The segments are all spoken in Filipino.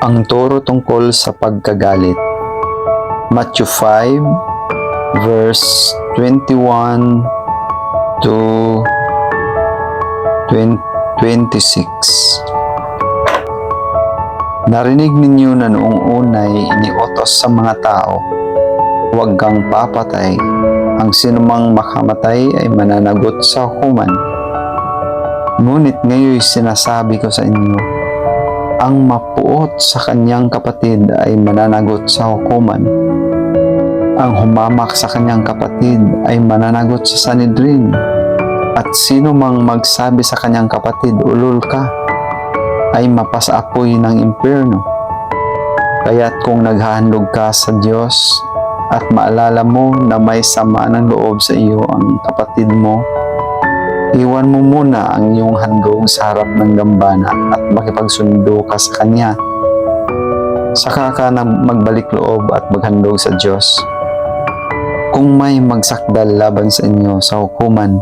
Ang turo tungkol sa pagkagalit. Matthew 5 verse 21 to 26. Narinig ninyo na noong unay iniutos sa mga tao, huwag kang papatay. Ang sinumang makamatay ay mananagot sa hukuman. Ngunit ngayon sinasabi ko sa inyo, ang mapuot sa kanyang kapatid ay mananagot sa hukuman. Ang humamak sa kanyang kapatid ay mananagot sa Sanhedrin. At sino mang magsabi sa kanyang kapatid, ulol ka, ay mapasaapoy ng impyerno. Kaya't kung naghahandog ka sa Diyos at maalala mo na may sama ng loob sa iyo ang kapatid mo, iwan mo muna ang iyong handog sa harap ng gambana at makipagsundo ka sa Kanya. Saka ka na magbalik loob at maghandog sa Diyos. Kung may magsakdal laban sa inyo sa hukuman,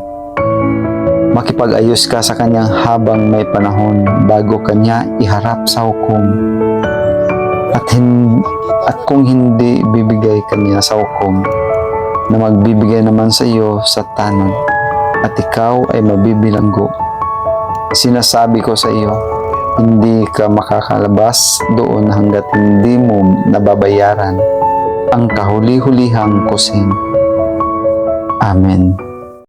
makipag-ayos ka sa Kanyang habang may panahon bago Kanya iharap sa hukom. At kung hindi bibigay Kanya sa hukom, na magbibigay naman sa iyo sa tanod, at ikaw ay mabibilanggo. Sinasabi ko sa iyo, hindi ka makakalabas doon hanggat hindi mo nababayaran ang kahuli-hulihang kusin. Amen.